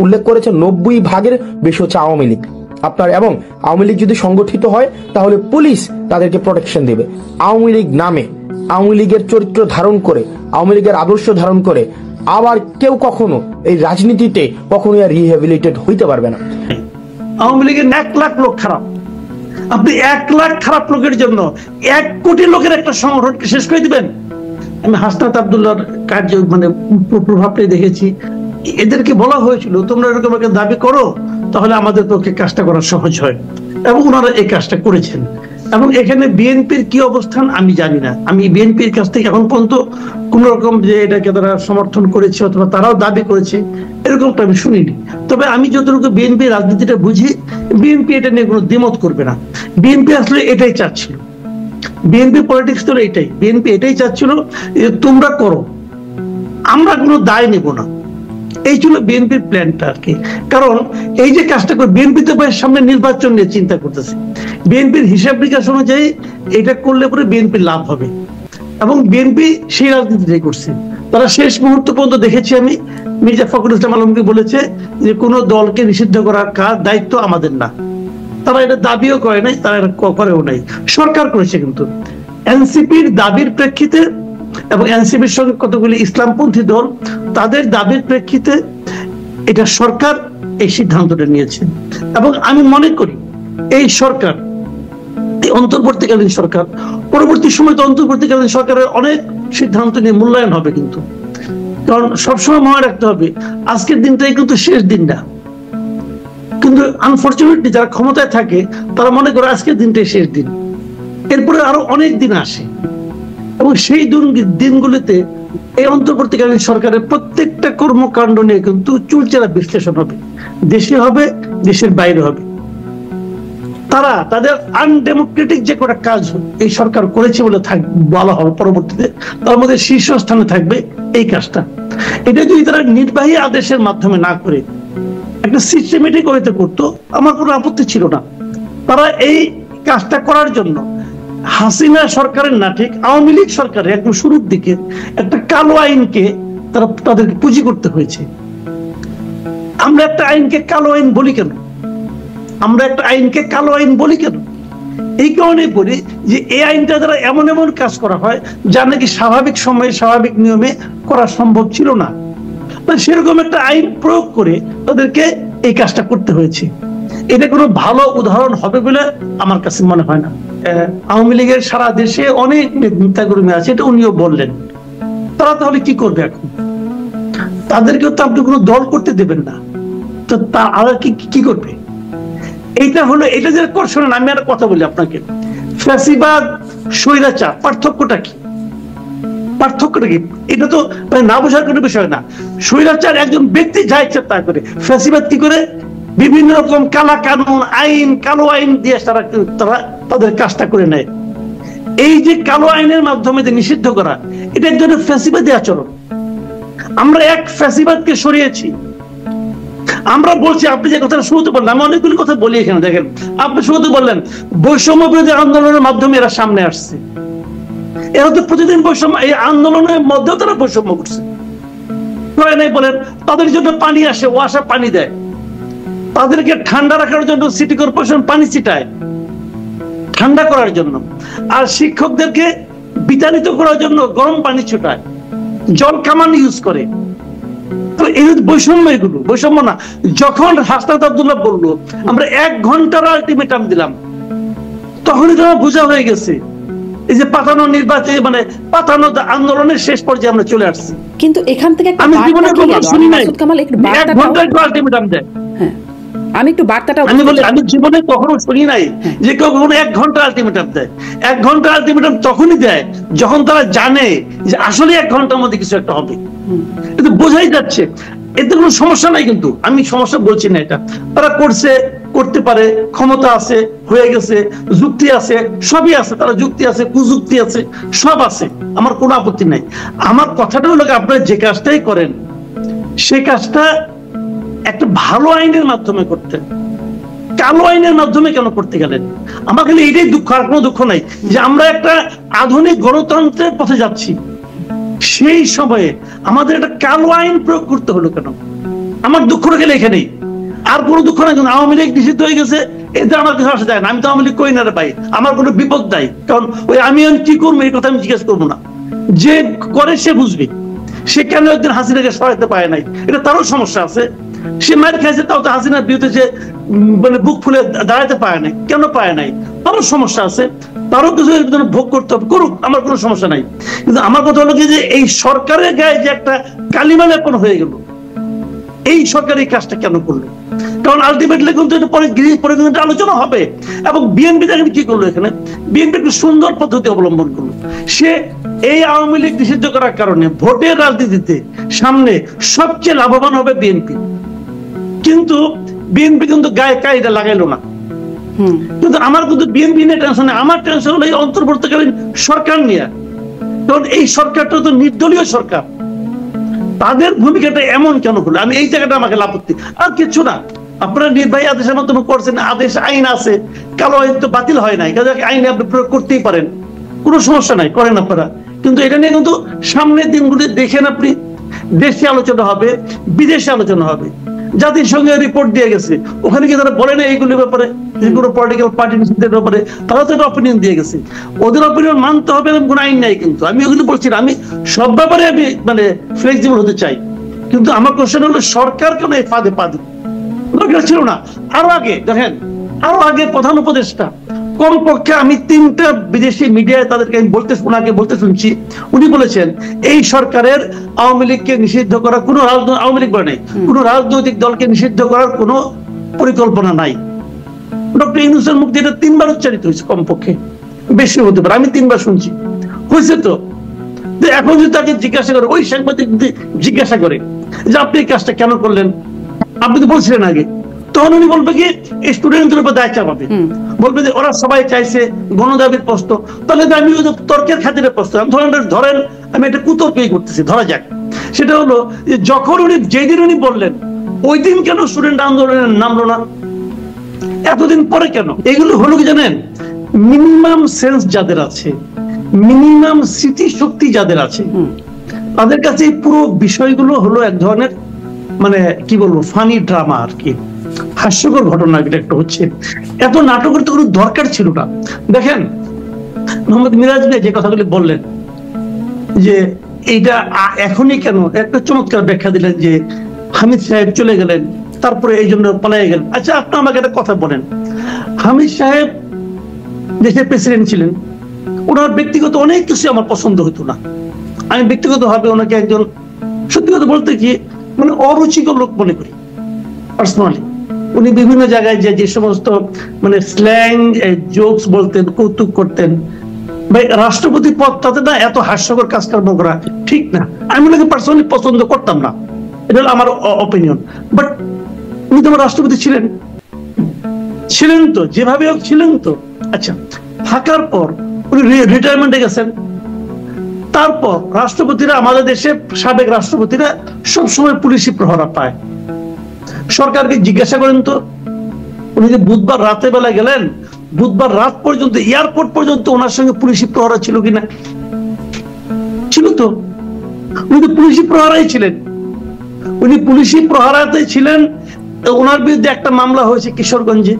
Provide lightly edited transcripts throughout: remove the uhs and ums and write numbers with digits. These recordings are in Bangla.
উল্লেখ করেছে 90% বেশি হচ্ছে আওয়ামী লীগ আপনার, এবং আওয়ামী লীগ যদি সংগঠিত হয় তাহলে পুলিশ তাদেরকে প্রোটেকশন দেবে। আওয়ামী লীগ নামে, আওয়ামী লীগের চরিত্র ধারণ করে, আওয়ামী লীগের আদর্শ ধারণ করে আবার কেউ কখনো এই রাজনীতিতে কখনো আর রিহ্যাবিলিটেট হইতে পারবে না। আওয়ামী লীগের 1 লাখ লোক খারাপ, আপনি 1 লাখ খারাপ লোকের জন্য 1 কোটি লোকের একটা সংগঠনকে শেষ করে দিবেন? আমি হাসনাত আব্দুল্লাহর কার্য মানে প্রভাবটাই দেখেছি। এদেরকে বলা হয়েছিল তোমরা এরকম একটা দাবি করো তাহলে আমাদের পক্ষে কাজটা করা সহজ হয়, এবং ওনারা এই কাজটা করেছেন। এবং এখানে বিএনপির কি অবস্থান আমি জানি না, আমি বিএনপির কাছ থেকে এখন পর্যন্ত কোন রকম যে এটাকে তারা সমর্থন করেছে অথবা তারাও দাবি করেছে এরকমটা আমি শুনিনি। তবে আমি যতটুকু বিএনপি রাজনীতিটা বুঝি, বিএনপি এটা নিয়ে কোনো দ্বিমত করবে না। বিএনপি আসলে এটাই চাচ্ছিল, বিএনপি পলিটিক্স তো এটাই, বিএনপি এটাই চাচ্ছিল যে তোমরা করো, আমরা কোনো দায় নেব না। এই ছিল বিএনপির প্ল্যানটা আর কি। কারণ এই যে কাজটা করে বিএনপি তো সামনে নির্বাচন নিয়ে চিন্তা করতেছে, বিএনপির হিসাব নিকাশ অনুযায়ী এটা করলে পরে বিএনপির লাভ হবে, এবং বিএনপি সেই রাজনীতিটাই করছে। তারা শেষ মুহূর্ত পর্যন্ত দেখেছি আমি, মির্জা ফখরুল ইসলাম আলমকে বলেছে যে কোনো দলকে নিষিদ্ধ করার দায়িত্ব আমাদের না। তারা এটা দাবিও করে নাই, তারা এটা করেও নাই, সরকার করেছে। কিন্তু এনসিপির দাবির প্রেক্ষিতে এবং এনসিপির সঙ্গে কতগুলি ইসলামপন্থী দল, তাদের দাবির প্রেক্ষিতে এটা সরকার এই সিদ্ধান্তটা নিয়েছে। এবং আমি মনে করি এই সরকার, এই অন্তর্বর্তীকালীন সরকার, পরবর্তী সময় তো অন্তর্বর্তীকালীন সরকারের অনেক সিদ্ধান্ত নিয়ে মূল্যায়ন হবে। কিন্তু কারণ সবসময় মনে রাখতে হবে আজকের দিনটাই কিন্তু শেষ দিন না। কিন্তু আনফরচুনেটলি যারা ক্ষমতায় থাকে তারা মনে করে আজকের দিনটাই শেষ দিন, এরপরে আরো অনেক দিন আসে, এবং সেই দিনগুলিতে এই অন্তর্বর্তীকালীন সরকারের প্রত্যেকটা কর্মকাণ্ড নিয়ে কিন্তু চুলচেরা বিশ্লেষণ হবে, দেশে হবে, দেশের বাইরে হবে। তারা তাদের আনডেমোক্রেটিক যে কটা কাজ এই সরকার করেছে বলে বলা হবে পরবর্তীতে, তার মধ্যে শীর্ষস্থানে থাকবে এই কাজটা। এটা যদি তারা নির্বাহী আদেশের মাধ্যমে না করে একটা সিস্টেমেটিক ওয়েতে করতো, আমার কোনো আপত্তি ছিল না। তারা এই কাজটা করার জন্য হাসিনা সরকারের না, ঠিক আওয়ামী লীগ সরকারের একদম শুরুর দিকে একটা কালো আইনকে তাদেরকে পুঁজি করতে হয়েছে। আমরা একটা আইনকে কালো আইন বলি কেন? আমরা একটা আইনকে কালো আইন বলি কেন? এই কারণে বলি যে এই আইনটা দ্বারা এমন এমন কাজ করা হয় যা নাকি স্বাভাবিক সময়ে স্বাভাবিক নিয়মে করা সম্ভব ছিল না। সেরকম একটা আইন প্রয়োগ করে তাদেরকে এই কাজটা করতে হয়েছে। এটা কোনো ভালো উদাহরণ হবে বলে আমার কাছে মনে হয় না। আওয়ামী লীগের সারা দেশে অনেক নেতাকর্মী আছে, এটা উনিও বললেন। তারা তাহলে কি করবে এখন? তাদেরকেও তো আপনি কোনো দল করতে দেবেন না, তো তারা কি করবে? এইটা হলো, এটা যে শোনেন আমি আর কথা বলি আপনাকে, ফ্যাসিবাদ স্বৈরাচার পার্থক্যটা কি? পার্থক্যটা কি? এটা তো না বোঝার কোনো বিষয় না। স্বৈরাচার একজন ব্যক্তি যা ইচ্ছা তা করে, ফ্যাসিবাদ কি করে? বিভিন্ন রকম কালা কানুন, আইন, কালো আইন দিয়ে তারা তাদের কাজটা করে নেয়। এই যে কালো আইনের মাধ্যমে যে নিষিদ্ধ করা, এটা এক ধরনের ফ্যাসিবাদী আচরণ। আমরা এক ফ্যাসিবাদকে সরিয়েছি। আমরা বলছি, আপনি যে কথাটা শুরুতে বললেন, আমি অনেকগুলি কথা বলি এখানে, দেখেন আপনি শুরুতে বললেন বৈষম্য বিরোধী আন্দোলনের মাধ্যমে এরা সামনে আসছে। এরা তো প্রতিদিন বৈষম্য, এই আন্দোলনের মধ্যেও তারা বৈষম্য করছে। বলেন তাদের জন্য পানি আসে, ও আসা পানি দেয়। তাদেরকে ঠান্ডা রাখার জন্য সিটি কর্পোরেশন পানি ছিটায় ঠান্ডা করার জন্য, আর শিক্ষকদেরকে বিতাড়িত করার জন্য গরম পানি ছোটায়, জল কামান ইউজ করে। তো এই বৈষম্য, এগুলো বৈষম্য না। যখন হাসনাত আব্দুল্লাহ বললো আমরা 1 ঘন্টার আলটিমেটাম দিলাম, তখনই তো বোঝা হয়ে গেছে এই যে পাতানো নির্বাচন, মানে পাতানো আন্দোলনের শেষ পর্যায়ে আমরা চলে আসছি। কিন্তু এখান থেকে আমি জীবনে কখনো শুনি নাই 1 ঘন্টার আলটিমেটাম দেয়। আমি একটু বার্তাটা আমি বলি, আমি জীবনে কখনো শুনি নাই যে কেউ কখনো 1 ঘন্টা আলটিমেটাম দেয়। 1 ঘন্টা আলটিমেটাম তখনই দেয় যখন তারা জানে যে আসলে 1 ঘন্টার মধ্যে কিছু একটা হবে। কিন্তু বোঝাই যাচ্ছে এতে কোনো সমস্যা নাই। কিন্তু আমি সমস্যা বলছি না, এটা তারা করছে, করতে পারে, ক্ষমতা আছে, হয়ে গেছে, যুক্তি আছে, সবই আছে। তারা যুক্তি আছে, কুযুক্তি আছে, সব আছে, আমার কোনো আপত্তি নাই। আমার কথাটা হলো আপনারা যে কাজটাই করেন সেই কাজটা একটা ভালো আইনের মাধ্যমে করতেন, কালো আইনের মাধ্যমে কেন করতে গেলেন? আমার খালি এটাই দুঃখ, আর কোনো দুঃখ নাই যে আমরা একটা আধুনিক গণতন্ত্রের পথে যাচ্ছি, সেই সময়ে আমাদের একটা কালো আইন প্রয়োগ করতে হলো কেন? আমার দুঃখ গেলে এখানেই, আর কোনো দুঃখ নাই। আওয়ামী লীগ নিষিদ্ধ হয়ে গেছে, এতে আমার কিছু আসা যায় না। আমি তো আওয়ামী লীগ করি না রে ভাই, আমার কোনো বিপদ নাই। কারণ ওই আমি কি করবো এই কথা আমি জিজ্ঞেস করবো না, যে করে সে বুঝবে। সে কেন একদিন হাসিনাকে সরাইতে পারে নাই, এটা তারও সমস্যা আছে। সে মায়ের খাইছে, তাও তো হাসিনার বিরুদ্ধে যে মানে বুক ফুলে দাঁড়াতে পারে নাই, কেন পারে নাই, তারও সমস্যা আছে। তারও কিছু ভোগ করতে হবে, করুক, আমার কোনো সমস্যা নাই। কিন্তু আমার কথা হলো কি, যে এই সরকারের গায়ে যে একটা কালিমা লেপন হয়ে গেল, এই সরকার এই কাজটা কেন করলো? কারণ আলটিমেটলি কিন্তু এটা পরে আলোচনা হবে। এবং বিএনপি দেখেন কি করলো, এখানে বিএনপি একটা সুন্দর পদ্ধতি অবলম্বন করলো। সে এই আওয়ামী লীগ নিষিদ্ধ করার কারণে ভোটের রাজনীতিতে সামনে সবচেয়ে লাভবান হবে বিএনপি, কিন্তু বিএনপি কিন্তু গায়ে কায়দা লাগাইলো না। কিন্তু আমার কিন্তু বিএনপি নিয়ে টেনশন নেই, আমার টেনশন হলো এই অন্তর্বর্তীকালীন সরকার নিয়ে। কারণ এই সরকারটা তো নির্দলীয় সরকার, তাদের ভূমিকাটা এমন কেন হলো? আমি এই জায়গাটা আমাকে আপত্তি, আর কিছু না। আপনারা নির্বাহী আদেশের মাধ্যমে করছেন, আদেশ আইন আছে, কালো আইন তো বাতিল হয় নাই, কাজে আইনে আপনি প্রয়োগ করতেই পারেন, কোনো সমস্যা নাই, করেন আপনারা। কিন্তু এটা নিয়ে কিন্তু সামনের দিনগুলি দেখেন আপনি, দেশে আলোচনা হবে, বিদেশে আলোচনা হবে। জাতিসংঘের রিপোর্ট দিয়ে গেছে, ওখানে কি তারা বলে না এইগুলির ব্যাপারে, যে কোনো পলিটিক্যাল পার্টি নিষিদ্ধের ব্যাপারে তারা তো একটা অপিনিয়ন দিয়ে গেছে। ওদের অপিনিয়ন মানতে হবে, এরকম কোনো আইন নাই। কিন্তু আমি ওগুলো বলছি না, আমি সব ব্যাপারে আমি মানে ফ্লেক্সিবল হতে চাই। কিন্তু আমার কোশ্চেন হলো, সরকার কেন এই ফাঁদে পা দিল? দরকার ছিল না। আরো আগে দেখেন, আরো আগে প্রধান উপদেষ্টা কমপক্ষে আমি 3টা বিদেশি মিডিয়ায় তাদেরকে আমি ওনাকে বলতে শুনছি, উনি বলেছেন এই সরকারের আওয়ামী লীগকে নিষিদ্ধ করার কোনো আওয়ামী লীগ বলে নাই, কোনো রাজনৈতিক দলকে নিষিদ্ধ করার কোনো পরিকল্পনা নাই। ডক্টর ইউনূসের মুখ দিয়ে এটা 3বার উচ্চারিত হয়েছে, কমপক্ষে, বেশি হতে পারে, আমি 3বার শুনছি। হয়েছে তো এখন যদি তাকে জিজ্ঞাসা করে, ওই সাংবাদিক জিজ্ঞাসা করে যে আপনি এই কাজটা কেন করলেন, আপনি তো বলছিলেন আগে, তখন উনি বলবে কি স্টুডেন্টদের উপর দায় চাপাবে, বলবে যে ওরা সবাই চাইছে গণদাবির প্রশ্ন, তাহলে আমি তর্কের খাতিরে প্রশ্ন। ধরেন আমি একটা কুতর্কই করতেছি, ধরা যাক। সেটা হলো যে যখন উনি যেদিন উনি বললেন, ওই দিন কেন স্টুডেন্ট আন্দোলনের নামলো না, এতদিন পরে কেন? এগুলো হলো কি জানেন, মিনিমাম সেন্স যাদের আছে, মিনিমাম স্মৃতিশক্তি যাদের আছে, তাদের কাছে এই পুরো বিষয়গুলো হলো এক ধরনের মানে কি বলবো, ফানি ড্রামা আর কি, হাস্যকর ঘটনা এটা একটা হচ্ছে। এত নাটকের তো কোনো দরকার ছিল না। দেখেন মোহাম্মদ মিরাজ ভাই যে কথাগুলি বললেন, যে এইটা এখনই কেন, একটা চমৎকার ব্যাখ্যা দিলেন যে হামিদ সাহেব চলে গেলেন, তারপরে এই জন্য পালিয়ে গেলেন। আচ্ছা, আপনি আমাকে একটা কথা বলেন, হামিদ সাহেব দেশের প্রেসিডেন্ট ছিলেন, ওনার ব্যক্তিগত অনেক কিছু আমার পছন্দ হতো না। আমি ব্যক্তিগত ভাবে ওনাকে একজন, সত্যি কথা বলতে কি, মানে অরুচিকর লোক মনে করি পার্সোনালি। উনি বিভিন্ন জায়গায় যে সমস্ত মানে স্ল্যাং জোকস বলতেন, কৌতুক করতেন, ভাই রাষ্ট্রপতি পদ তাতে না এত হাস্যকর কাজকর্ম করা ঠিক না। আমি ওনাকে পার্সোনালি পছন্দ করতাম না, এটা হলো আমার অপিনিয়ন। বাট উনি তো আমার রাষ্ট্রপতি ছিলেন তো, যেভাবে হোক ছিলেন তো। আচ্ছা, থাকার পর উনি রিটায়ারমেন্টে গেছেন। তারপর রাষ্ট্রপতিরা, আমাদের দেশে সাবেক রাষ্ট্রপতিরা সবসময় পুলিশি প্রহরা পায়। সরকারকে জিজ্ঞাসা করেন তো, উনি যে বুধবার রাতে বেলা গেলেন, বুধবার রাত পর্যন্ত, এয়ারপোর্ট পর্যন্ত ওনার সঙ্গে পুলিশি প্রহরা ছিল কিনা? ছিল তো, উনি তো পুলিশি প্রহরাই ছিলেন। উনি পুলিশি প্রহরাতে ছিলেন। ওনার বিরুদ্ধে একটা মামলা হয়েছে কিশোরগঞ্জে।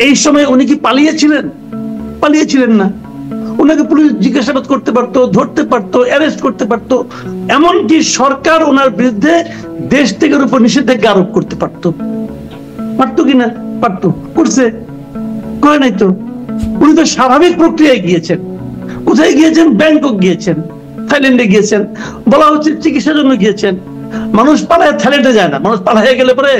এই সময় উনি কি পালিয়েছিলেন না? ওনাকে পুলিশ জিজ্ঞাসাবাদ করতে পারতো, ধরতে পারতো, অ্যারেস্ট করতে পারতো। এমনকি সরকার ওনার বিরুদ্ধে দেশ থেকে উপর নিষেধাজ্ঞা আরোপ করতে পারতো কিনা? পারতো, করছে? করে নাই তো। উনি তো স্বাভাবিক প্রক্রিয়ায় গিয়েছেন। কোথায় গিয়েছেন? ব্যাংকক গিয়েছেন, থাইল্যান্ডে গিয়েছেন, বলা হচ্ছে চিকিৎসার জন্য গিয়েছেন। মানুষ পালায় থাইল্যান্ডে যায় না, মানুষ পালায় গেলে পরে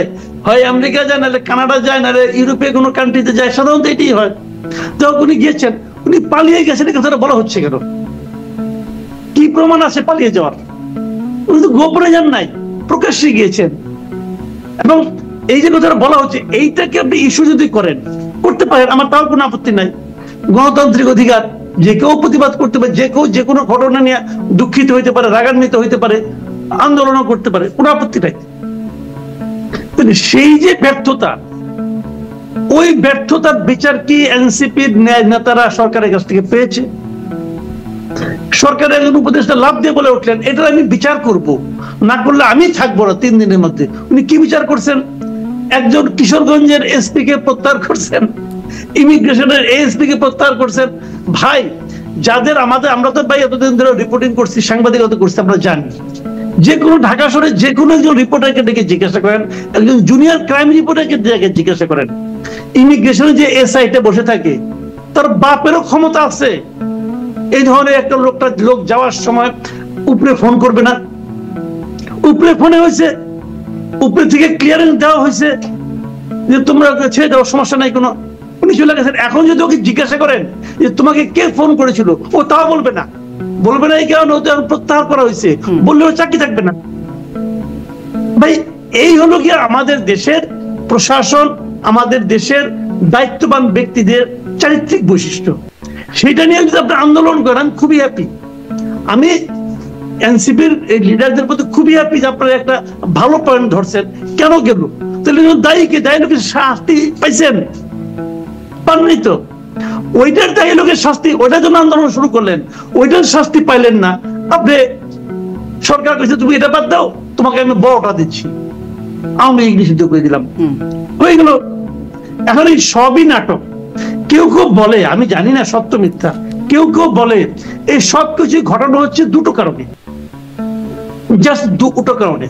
হয় আমেরিকা যায়, নাহলে কানাডা যায়, নাহলে ইউরোপীয় কোনো কান্ট্রিতে যায়, সাধারণত এটাই হয়। তো উনি গিয়েছেন, উনি পালিয়ে গেছেন, এই কথাটা বলা হচ্ছে কেন? কি প্রমাণ আছে পালিয়ে যাওয়ার? উনি তো গোপনে যান নাই, প্রকাশ্যে গিয়েছেন। এবং এই যে কথাটা বলা হচ্ছে, এইটাকে আপনি ইস্যু যদি করতে পারেন, আমার তাও কোনো আপত্তি নাই। গণতান্ত্রিক অধিকার, যে কেউ প্রতিবাদ করতে পারে, যে কেউ যে কোনো ঘটনা নিয়ে দুঃখিত হইতে পারে, রাগান্বিত হইতে পারে, আন্দোলনও করতে পারে, কোনো আপত্তি নাই। সেই যে ব্যর্থতা, ওই ব্যর্থতার বিচার কি এনসিপির নেতারা সরকারের কাছ থেকে পেয়েছে? সরকারের একজন উপদেষ্টা লাভ দিয়ে বলে উঠলেন এটা আমি বিচার করব, না করলে আমি থাকবো না 3 দিনের মধ্যে। উনি কি বিচার করছেন? একজন কিশোরগঞ্জের এসপি কে প্রত্যাহার করছেন, ইমিগ্রেশনের এএসপি কে প্রত্যাহার করছেন। ভাই, যাদের আমরা তো ভাই এতদিন ধরে রিপোর্টিং করছি, সাংবাদিকতা করছি, আমরা জানি যে কোনো ঢাকা শহরে যে কোনো একজন রিপোর্টারকে ডেকে জিজ্ঞাসা করেন, একজন জুনিয়র ক্রাইম রিপোর্টারকে ডেকে জিজ্ঞাসা করেন, ইমিগ্রেশনে যে এসআইতে বসে থাকে তার বাপেরও ক্ষমতা আছে এই ধরনের একটা লোক যাওয়ার সময় উপরে ফোন করবে না? উপরে ফোনে হয়েছে, উপরে থেকে ক্লিয়ারেন্স দেওয়া হয়েছে যে তোমরা ছেড়ে দাও, সমস্যা নাই কোনো। উনি চলে গেছেন। এখন যদি ওকে জিজ্ঞাসা করেন যে তোমাকে কে ফোন করেছিল, ও তাও বলবে না। বলবে না এই কারণে ওদের প্রত্যাহার করা হয়েছে, বললে ওর চাকরি থাকবে না। ভাই, এই হলো কি আমাদের দেশের প্রশাসন, আমাদের দেশের দায়িত্ববান ব্যক্তিদের চারিত্রিক বৈশিষ্ট্য। সেটা নিয়ে যদি আপনি আন্দোলন করেন, খুবই হ্যাপি। আমি এনসিপির লিডারদের প্রতি খুবই হ্যাপি যে আপনারা একটা ভালো পয়েন্ট ধরছেন। কেন গেল? তাহলে দায়ীকে, দায়ী লোকের শাস্তি পাইছেন? পাননি তো। ওইটার দায়ী লোকের শাস্তি, ওইটার জন্য আন্দোলন শুরু করলেন, ওইটার শাস্তি পাইলেন না। আপনি সরকার কাছে তুমি এটা বাদ দাও, তোমাকে আমি বড়টা দিচ্ছি, আমি নিষিদ্ধ করে দিলাম, হয়ে গেল। এখন এই সবই নাটক। কেউ কেউ বলে, আমি জানি না সত্য মিথ্যা, কেউ কেউ বলে এই সবকিছু ঘটানো হচ্ছে দুটো কারণে, জাস্ট দুটো কারণে।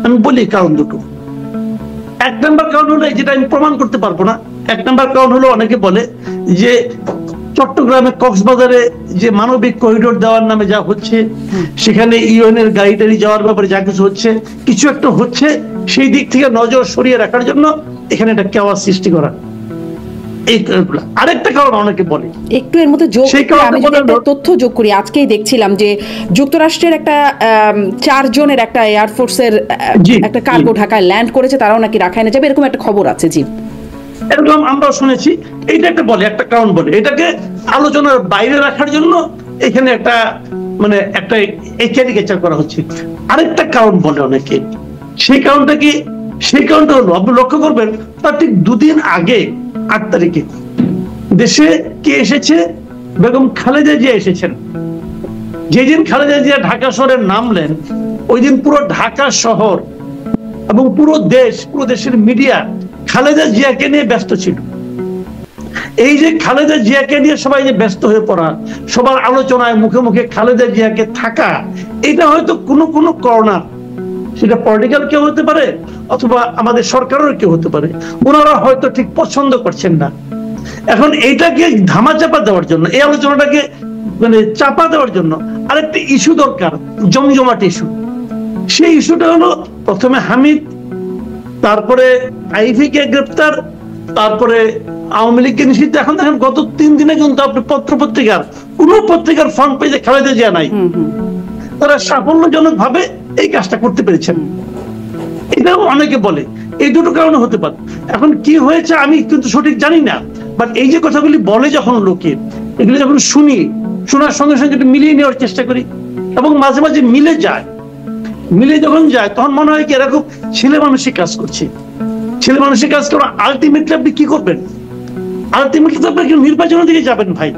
আমি বলি কারণ দুটো। 1 নম্বর কারণ হলো, যেটা আমি প্রমাণ করতে পারবো না, 1 নম্বর কারণ হলো অনেকে বলে যে চট্টগ্রামে কক্সবাজারে যে মানবিক করিডোর দেওয়ার নামে যা হচ্ছে, সেখানে ইউএনের গাড়ি টাড়ি যাওয়ার ব্যাপারে যা কিছু হচ্ছে, কিছু একটা হচ্ছে, সেই দিক থেকে নজর সরিয়ে রাখার জন্য এখানে একটা কেওয়াস সৃষ্টি করা। আরেকটা কারণ অনেকে বলে, একটু এর মধ্যে যোগ করে আমি যদি একটা তথ্য যোগ করি, আজকেই দেখছিলাম যে যুক্তরাষ্ট্রের একটা 4 জনের একটা এয়ারফোর্সের একটা কার্গো ঢাকায় ল্যান্ড করেছে, তারাও নাকি রাখাইনে যাবে, এরকম একটা খবর আছে। জি, এরকম আমরাও শুনেছি। এইটা একটা বলে, একটা কারণ বলে, এটাকে আলোচনার বাইরে রাখার জন্য এখানে একটা মানে একটা ক্যারিকেচার করা হচ্ছে। আরেকটা কারণ বলে অনেকে, সেই কারণটা কি? সেই কারণটা হলো, আপনি লক্ষ্য করবেন তার ঠিক 2 দিন আগে 8 তারিখে দেশে কে এসেছে? বেগম খালেদা জিয়া এসেছেন। যেদিন খালেদা জিয়া ঢাকা শহরে নামলেন, ওই দিন পুরো ঢাকা শহর এবং পুরো দেশের মিডিয়া খালেদা জিয়াকে নিয়ে ব্যস্ত ছিল। এই যে খালেদা জিয়াকে নিয়ে সবাই যে ব্যস্ত হয়ে পড়া, সবার আলোচনায় মুখে মুখে খালেদা জিয়াকে থাকা, এটা হয়তো কোনো করোনা, সেটা পলিটিক্যাল কেউ হতে পারে অথবা আমাদের সরকারের কেউ হতে পারে, ওনারা হয়তো ঠিক পছন্দ করছেন না। এখন এইটাকে ধামাচাপা দেওয়ার জন্য, এই আলোচনাটাকে মানে চাপা দেওয়ার জন্য আরেকটা ইস্যু দরকার, জমজমাট ইস্যু। সেই ইস্যুটা হলো প্রথমে হামিদ, তারপরে আইভি কে গ্রেপ্তার, তারপরে আওয়ামী লীগকে নিষিদ্ধ। এখন দেখেন গত 3 দিনে কিন্তু আপনি কোন পত্রিকার ফ্রন্ট পেজে খালেদা জিয়া নাই। তারা সাফল্যজনক ভাবে এই কাজটা করতে পেরেছেন। এটাও অনেকে বলে এই দুটো কারণে হতে পারে। এখন কি হয়েছে আমি কিন্তু সঠিক জানি না, বাট এই যে কথাগুলি বলে যখন লোকে, এগুলো যখন শুনি, শোনার সঙ্গে সঙ্গে একটু মিলিয়ে নেওয়ার চেষ্টা করি, এবং মাঝে মাঝে মিলে যখন যায় তখন মনে হয় কি এরা খুব ছেলে মানুষই কাজ করছে। ছেলে মানুষের কাজ করে আলটিমেটলি আপনি কি করবেন? আলটিমেটলি তো আপনি নির্বাচনের দিকে যাবেন ভাই।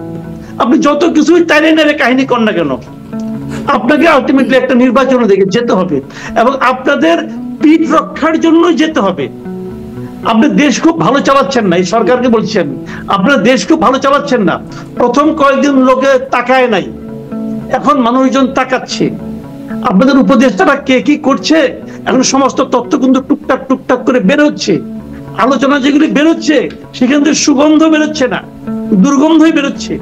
আপনি যত কিছুই তাইলে নেড়ে কাহিনী কর না কেন, আপনাকে আলটিমেটলি একটা নির্বাচনের দিকে যেতে হবে, এবং আপনাদের পিঠ রক্ষার জন্য যেতে হবে। আপনি দেশ খুব ভালো চালাচ্ছেন না, এই সরকারকে বলছেন আপনারা দেশ খুব ভালো চালাচ্ছেন না। প্রথম কয়েকদিন লোকে তাকায় নাই, এখন মানুষজন তাকাচ্ছে। আপনাদের উপদেষ্টারা কে কি করছে, এখন সমস্ত তথ্য কিন্তু টুকটাক করে বেরোচ্ছে। আলোচনা যেগুলি বেরোচ্ছে সেখান থেকে সুগন্ধ বেরোচ্ছে না, দুর্গন্ধই বেরোচ্ছে।